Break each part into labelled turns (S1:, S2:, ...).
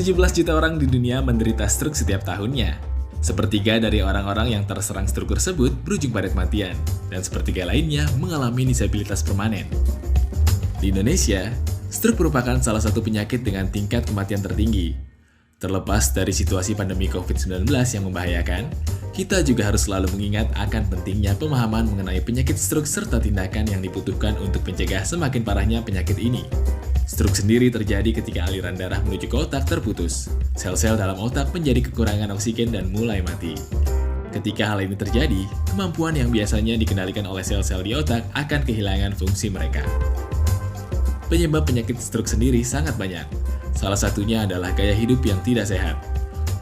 S1: 17 juta orang di dunia menderita stroke setiap tahunnya. Sepertiga dari orang-orang yang terserang stroke tersebut berujung pada kematian, dan sepertiga lainnya mengalami disabilitas permanen. Di Indonesia, stroke merupakan salah satu penyakit dengan tingkat kematian tertinggi. Terlepas dari situasi pandemi COVID-19 yang membahayakan, kita juga harus selalu mengingat akan pentingnya pemahaman mengenai penyakit stroke serta tindakan yang dibutuhkan untuk mencegah semakin parahnya penyakit ini. Stroke sendiri terjadi ketika aliran darah menuju ke otak terputus. Sel-sel dalam otak menjadi kekurangan oksigen dan mulai mati. Ketika hal ini terjadi, kemampuan yang biasanya dikendalikan oleh sel-sel di otak akan kehilangan fungsi mereka. Penyebab penyakit stroke sendiri sangat banyak. Salah satunya adalah gaya hidup yang tidak sehat.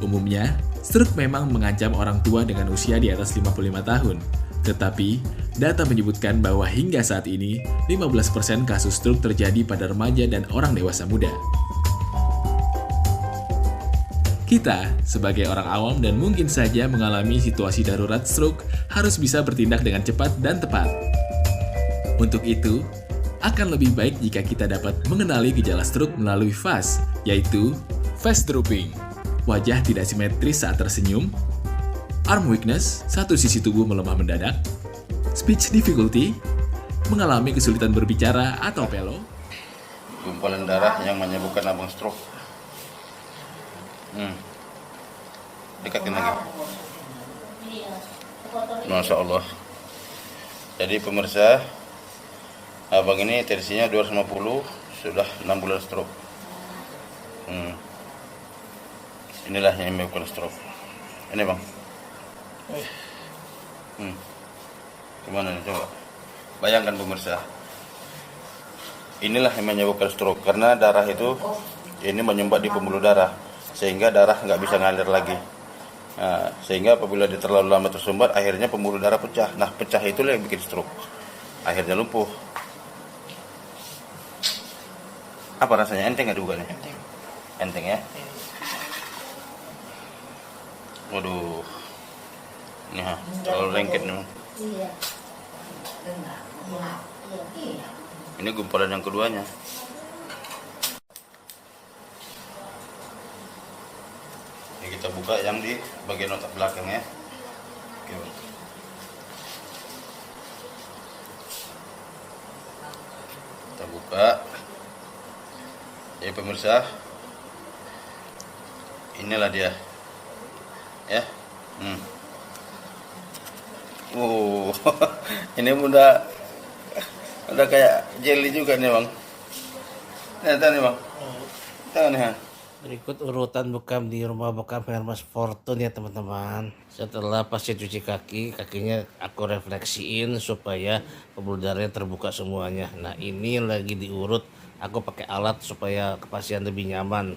S1: Umumnya, stroke memang mengancam orang tua dengan usia di atas 55 tahun. Tetapi, data menyebutkan bahwa hingga saat ini, 15% kasus stroke terjadi pada remaja dan orang dewasa muda. Kita, sebagai orang awam dan mungkin saja mengalami situasi darurat stroke, harus bisa bertindak dengan cepat dan tepat. Untuk itu, akan lebih baik jika kita dapat mengenali gejala stroke melalui FAS, yaitu face drooping, wajah tidak simetris saat tersenyum, arm weakness, satu sisi tubuh melemah mendadak, speech difficulty, mengalami kesulitan berbicara atau pelo,
S2: gumpalan darah yang menyebabkan abang stroke. Dekatin lagi. Masya Allah. Jadi pemirsa, abang ini tensinya 250, sudah 6 bulan stroke. Inilah yang menyebabkan stroke. Ini bang. Gimana nih coba? Bayangkan pemirsa. Inilah yang menyebabkan stroke karena darah itu ini menyumbat di pembuluh darah sehingga darah nggak bisa ngalir lagi. Nah, sehingga apabila dia terlalu lama tersumbat, akhirnya pembuluh darah pecah. Nah, pecah itulah yang bikin stroke. Akhirnya lumpuh. Apa rasanya? Enteng nggak juga nih? Enteng ya? Waduh. Ini terlalu lengket nih. Ini gumpalan yang keduanya. Ini kita buka yang di bagian otak belakang ya. Oke. Kita buka. Ya pemirsa, inilah dia. Ya. Ini udah kayak jelly juga nih bang. Ternyata nih bang. Tahu nih.
S3: Berikut urutan bekam di rumah bekam Hermes Fortune ya teman-teman. Setelah pasien cuci kaki, kakinya aku refleksiin supaya pembuluh darahnya terbuka semuanya. Nah ini lagi diurut, aku pakai alat supaya pasien lebih nyaman.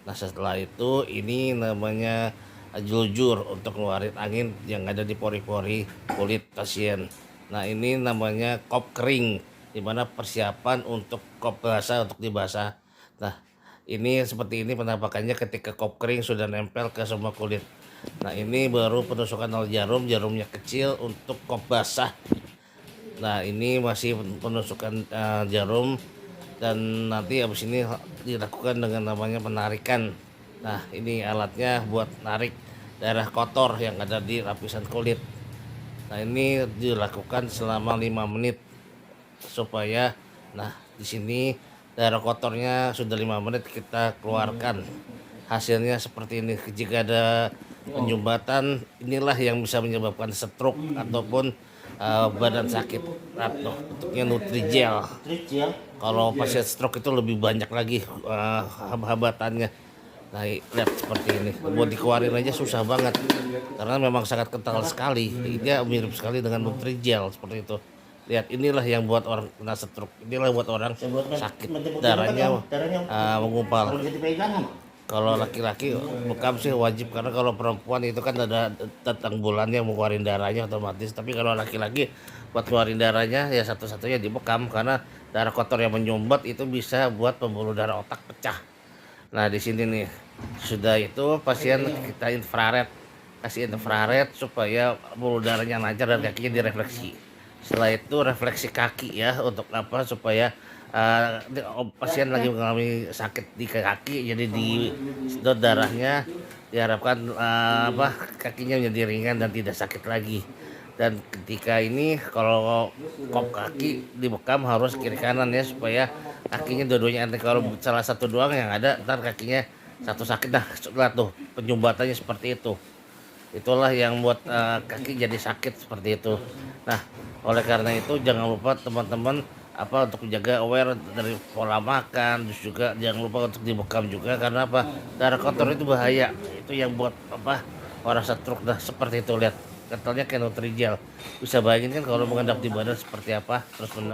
S3: Nah setelah itu ini namanya jujur untuk ngeluarin angin yang ada di pori-pori kulit pasien. Nah ini namanya kop kering, dimana persiapan untuk kop basah untuk dibasah. Nah ini seperti ini penampakannya ketika kop kering sudah nempel ke semua kulit. Nah ini baru penusukan jarum, jarumnya kecil untuk kop basah. Nah ini masih penusukan jarum dan nanti habis ini dilakukan dengan namanya penarikan. Nah ini alatnya buat narik darah kotor yang ada di lapisan kulit. Nah ini dilakukan selama 5 menit supaya di sini darah kotornya sudah 5 menit kita keluarkan. Hasilnya seperti ini. Jika ada penyumbatan, inilah yang bisa menyebabkan stroke ataupun badan sakit. Bentuknya Nutrijel. Kalau pasien stroke itu lebih banyak lagi hambatannya. Nah lihat seperti ini, buat dikeluarin aja susah banget karena memang sangat kental sekali. Dia mirip sekali dengan Nutrijel seperti itu. Lihat, inilah yang buat orang kena stroke, inilah buat orang sakit darahnya mengumpal. Kalau laki-laki bekam sih wajib, karena kalau perempuan itu kan ada tentang bulannya mau keluarin darahnya otomatis. Tapi kalau laki-laki buat keluarin darahnya ya satu-satunya dibekam, karena darah kotor yang menyumbat itu bisa buat pembuluh darah otak pecah. Nah di sini nih sudah itu pasien kita kasih infrared supaya pembuluh darahnya lancar dan kakinya direfleksi. Setelah itu refleksi kaki ya, untuk apa? Supaya pasien lagi mengalami sakit di kaki, jadi di sedot darahnya, diharapkan kakinya menjadi ringan dan tidak sakit lagi. Dan ketika ini kalau kop kaki dibekam harus kiri kanan ya, supaya kakinya dua-duanya enteng. Kalau salah satu doang yang ada, ntar kakinya satu sakit. Nah, setelah tuh penyumbatannya seperti itu, itulah yang buat kaki jadi sakit seperti itu. Nah, oleh karena itu jangan lupa teman-teman untuk menjaga aware dari pola makan, terus juga jangan lupa untuk dibekam juga, karena darah kotor itu bahaya. Itu yang buat orang stroke. Dah seperti itu, lihat kentalnya kayak Nutrijel. Bisa bayangin kan kalau mengendap di badan seperti apa terus